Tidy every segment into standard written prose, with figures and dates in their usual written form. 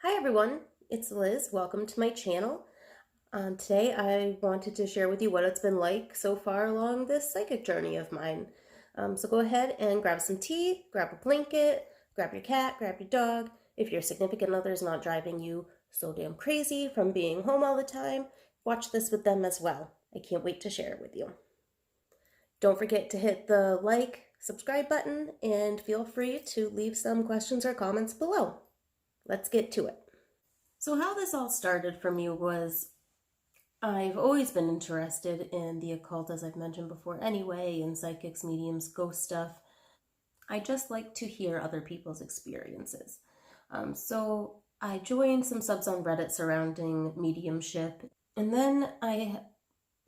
Hi everyone, it's Liz. Welcome to my channel. Today I wanted to share with you what it's been like so far along this psychic journey of mine. So go ahead and grab some tea, grab a blanket, grab your cat, grab your dog. If your significant other is not driving you so damn crazy from being home all the time, watch this with them as well. I can't wait to share it with you. Don't forget to hit the like, subscribe button, and feel free to leave some questions or comments below. Let's get to it. So how this all started for me was I've always been interested in the occult, as I've mentioned before anyway, in psychics, mediums, ghost stuff. I just like to hear other people's experiences. So I joined some subs on Reddit surrounding mediumship, and then I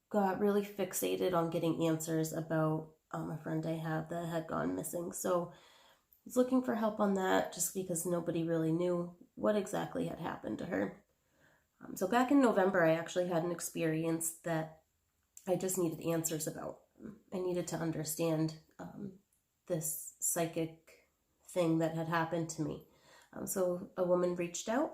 got really fixated on getting answers about a friend I have that had gone missing. So I was looking for help on that just because nobody really knew what exactly had happened to her. So back in November, I actually had an experience that I just needed answers about. I needed to understand this psychic thing that had happened to me. So a woman reached out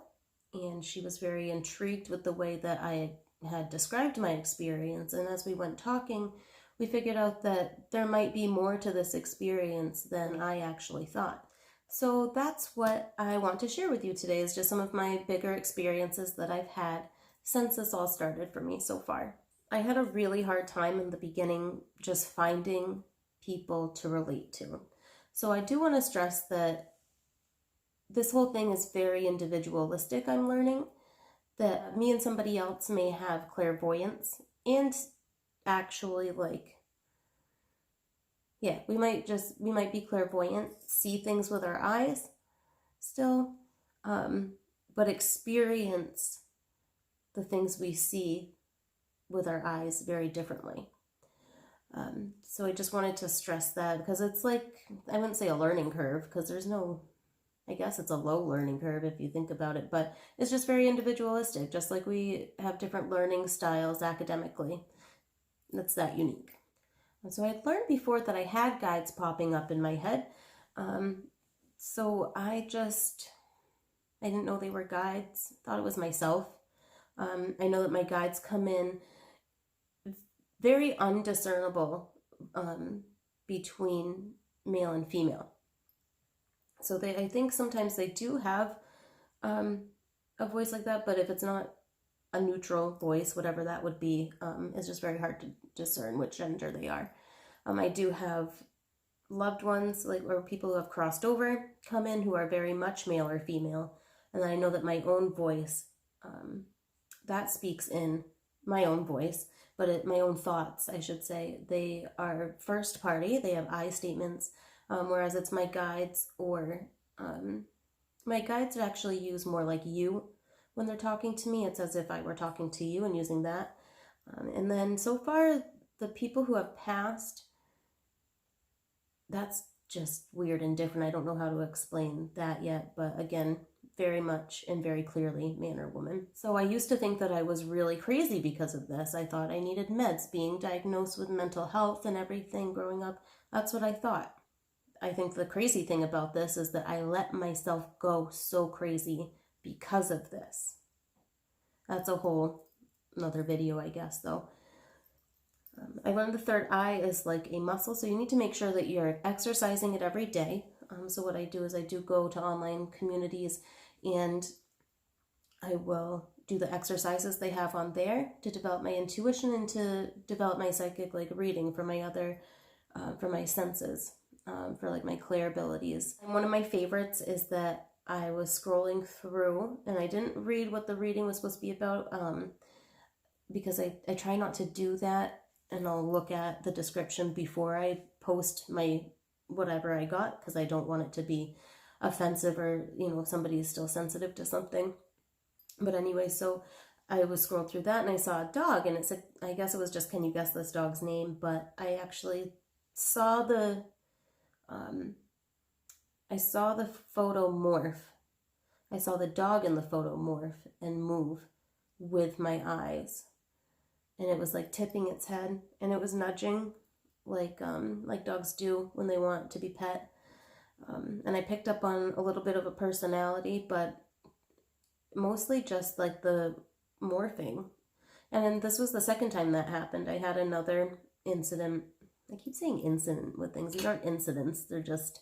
and she was very intrigued with the way that I had described my experience. And as we went talking, we figured out that there might be more to this experience than I actually thought. So that's what I want to share with you today, is just some of my bigger experiences that I've had since this all started for me so far. I had a really hard time in the beginning just finding people to relate to. So I do want to stress that this whole thing is very individualistic, I'm learning. That me and somebody else may have clairvoyance and actually we might be clairvoyant, see things with our eyes still, but experience the things we see with our eyes very differently. So I just wanted to stress that because it's like, I wouldn't say a learning curve because I guess it's a low learning curve if you think about it, but it's just very individualistic, just like we have different learning styles academically. That's that unique. And so I'd learned before that I had guides popping up in my head. So I didn't know they were guides, thought it was myself. I know that my guides come in very undiscernible between male and female. So I think sometimes they do have a voice like that, but if it's not a neutral voice, whatever that would be, it's just very hard to discern which gender they are. I do have loved ones, or people who have crossed over, come in who are very much male or female, and then I know that my own voice, that speaks in my own voice, but my own thoughts, I should say, they are first party, they have I statements, whereas it's my guides, or my guides actually use more like you when they're talking to me. It's as if I were talking to you and using that. And then so far, the people who have passed, that's just weird and different. I don't know how to explain that yet, but again, very much and very clearly man or woman. So I used to think that I was really crazy because of this. I thought I needed meds, being diagnosed with mental health and everything growing up. That's what I thought. I think the crazy thing about this is that I let myself go so crazy because of this. That's a whole another video, I guess, though. I learned the third eye is like a muscle, so you need to make sure that you're exercising it every day. So what I do is I do go to online communities and I will do the exercises they have on there to develop my intuition and to develop my psychic reading for my other, for my senses, for my clair abilities. And one of my favorites is that I was scrolling through and I didn't read what the reading was supposed to be about because I try not to do that, and I'll look at the description before I post my whatever I got because I don't want it to be offensive or, if somebody is still sensitive to something. But anyway, so I was scrolling through that and I saw a dog and it said, I guess it was just, can you guess this dog's name? But I actually saw the photo morph. I saw the dog in the photo morph and move with my eyes. And it was tipping its head and it was nudging like dogs do when they want to be pet. And I picked up on a little bit of a personality, but mostly just like the morphing. And then this was the second time that happened. I had another incident. I keep saying incident with things. These aren't incidents. They're just,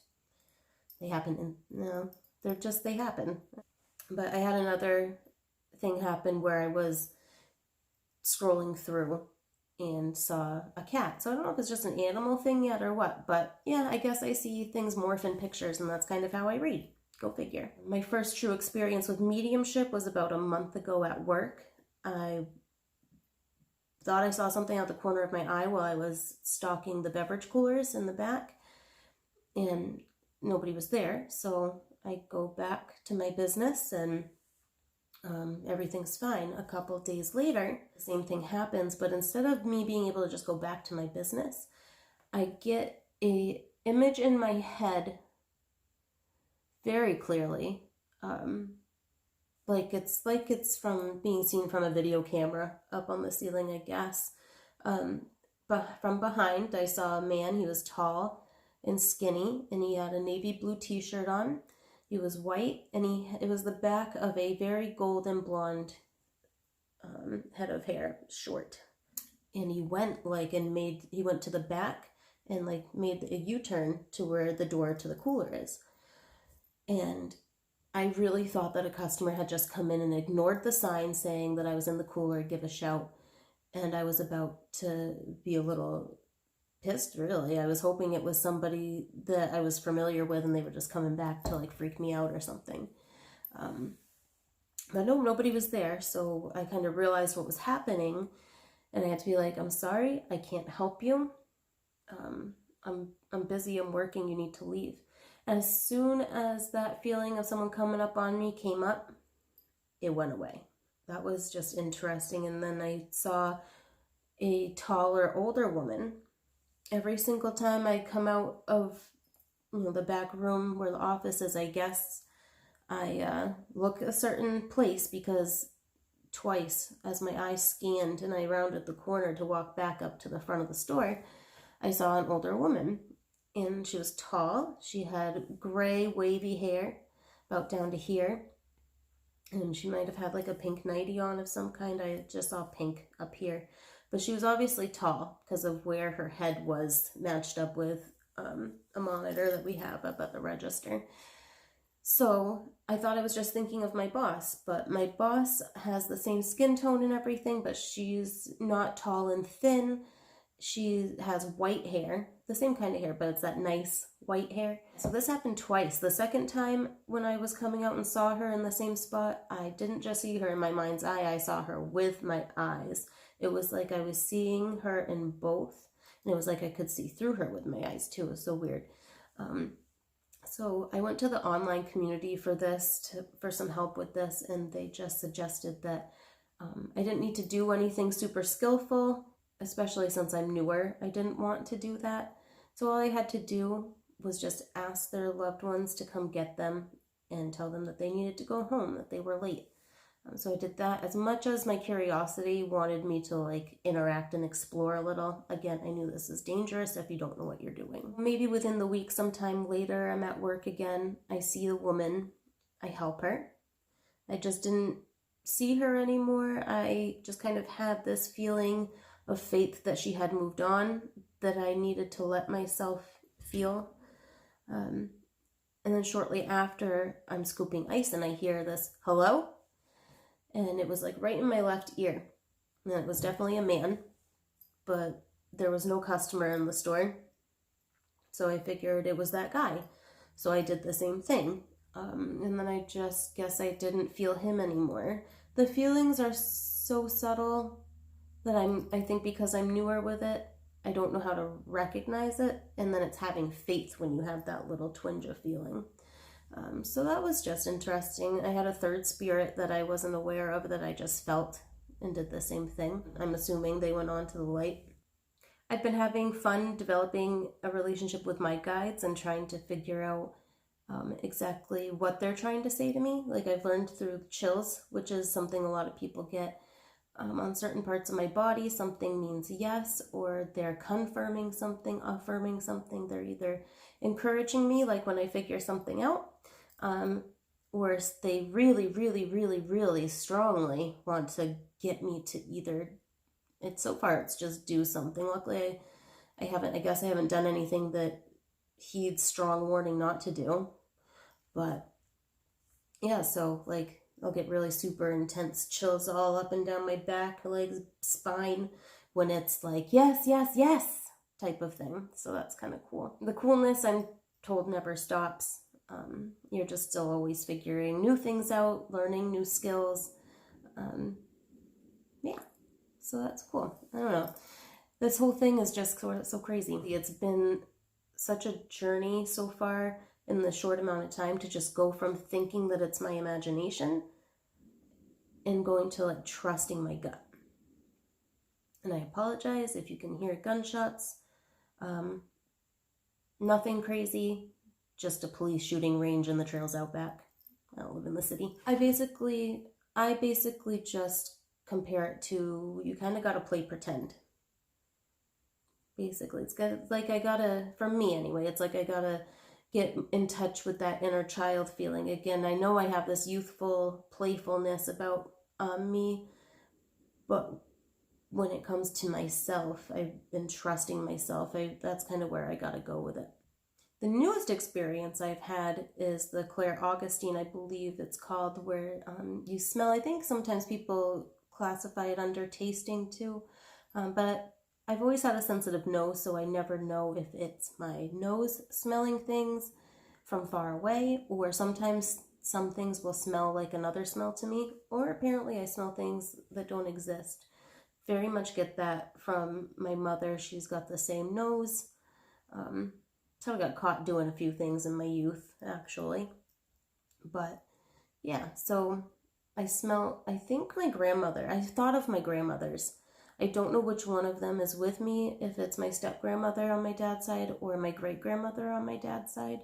they happen no, they happen. But I had another thing happen where I was scrolling through and saw a cat. So I don't know if it's just an animal thing yet or what, but yeah, I guess I see things morph in pictures, and that's kind of how I read. Go figure. My first true experience with mediumship was about a month ago at work. I thought I saw something out the corner of my eye while I was stocking the beverage coolers in the back, and nobody was there. So I go back to my business, and everything's fine. A couple days later, the same thing happens, but instead of me being able to just go back to my business, I get a image in my head very clearly, like it's from being seen from a video camera up on the ceiling, I guess. But from behind, I saw a man. He was tall and skinny, and he had a navy blue t-shirt on. He was white, and it was the back of a very golden blonde head of hair, short. And he went he went to the back and like made a U-turn to where the door to the cooler is. And I really thought that a customer had just come in and ignored the sign saying that I was in the cooler, give a shout. And I was about to be a little pissed, really. I was hoping it was somebody that I was familiar with and they were just coming back to like freak me out or something. But no, nobody was there. So I kind of realized what was happening, and I had to be like, I'm sorry, I can't help you. I'm busy, I'm working, you need to leave. As soon as that feeling of someone coming up on me came up, it went away. That was just interesting. And then I saw a taller, older woman. Every single time I come out of the back room where the office is, I guess, I look a certain place, because twice as my eyes scanned and I rounded the corner to walk back up to the front of the store, I saw an older woman. And she was tall. She had gray, wavy hair, about down to here. And she might have had like a pink nightie on of some kind. I just saw pink up here. But she was obviously tall because of where her head was matched up with a monitor that we have up at the register. So I thought I was just thinking of my boss, but my boss has the same skin tone and everything, but she's not tall and thin. She has white hair, the same kind of hair, but it's that nice white hair. So this happened twice. The second time when I was coming out and saw her in the same spot, I didn't just see her in my mind's eye, I saw her with my eyes. It was like I was seeing her in both, and it was like I could see through her with my eyes too. It was so weird. So I went to the online community for this, for some help with this, and they just suggested that I didn't need to do anything super skillful, especially since I'm newer. I didn't want to do that. So all I had to do was just ask their loved ones to come get them and tell them that they needed to go home, that they were late. So I did that. As much as my curiosity wanted me to like interact and explore a little, again, I knew this is dangerous if you don't know what you're doing. Maybe within the week, sometime later, I'm at work again. I see the woman. I help her. I just didn't see her anymore. I just kind of had this feeling of faith that she had moved on, that I needed to let myself feel. And then shortly after, I'm scooping ice and I hear this, hello? And it was like right in my left ear. And it was definitely a man, but there was no customer in the store. So I figured it was that guy. So I did the same thing. And then I just guess I didn't feel him anymore. The feelings are so subtle that I think because I'm newer with it, I don't know how to recognize it. And then it's having faith when you have that little twinge of feeling. So that was just interesting. I had a third spirit that I wasn't aware of that I just felt and did the same thing. I'm assuming they went on to the light. I've been having fun developing a relationship with my guides and trying to figure out exactly what they're trying to say to me. Like I've learned through chills, which is something a lot of people get on certain parts of my body. Something means yes, or they're confirming something, affirming something. They're either encouraging me, like when I figure something out, or they really, really, really, really strongly want to get me to either, so far it's just do something. Luckily, I guess I haven't done anything that heeds strong warning not to do. But yeah, so like I'll get really super intense chills all up and down my back, legs, spine when it's like, yes, yes, yes type of thing. So that's kind of cool. The coolness, I'm told, never stops. You're just still always figuring new things out, learning new skills. Yeah, so that's cool. I don't know. This whole thing is just so crazy. It's been such a journey so far in the short amount of time to just go from thinking that it's my imagination and going to like trusting my gut. And I apologize if you can hear gunshots. Nothing crazy, just a police shooting range in the trails out back. I don't live in the city. I basically just compare it to, you kind of got to play pretend. Basically, it's like I gotta, for me anyway, it's like I gotta get in touch with that inner child feeling again. I know I have this youthful playfulness about me, but when it comes to myself, I've been trusting myself. That's kind of where I gotta go with it. The newest experience I've had is the Claire Augustine, I believe it's called, where you smell. I think sometimes people classify it under tasting too, but I've always had a sensitive nose, so I never know if it's my nose smelling things from far away, or sometimes some things will smell like another smell to me, or apparently I smell things that don't exist. Very much get that from my mother. She's got the same nose. So I got caught doing a few things in my youth, actually. But yeah, so I think my grandmother, I thought of my grandmothers. I don't know which one of them is with me, if it's my step-grandmother on my dad's side or my great-grandmother on my dad's side.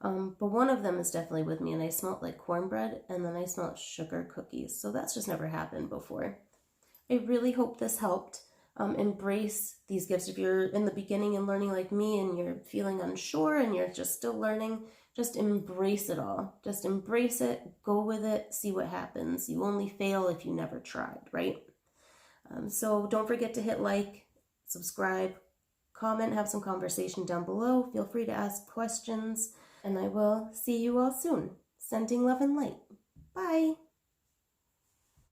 But one of them is definitely with me, and I smelled like cornbread, and then I smelled sugar cookies. So that's just never happened before. I really hope this helped. Embrace these gifts. If you're in the beginning and learning like me and you're feeling unsure and you're just still learning, just embrace it all. Just embrace it, go with it, see what happens. You only fail if you never tried, right? So don't forget to hit like, subscribe, comment, have some conversation down below. Feel free to ask questions, and I will see you all soon. Sending love and light. Bye.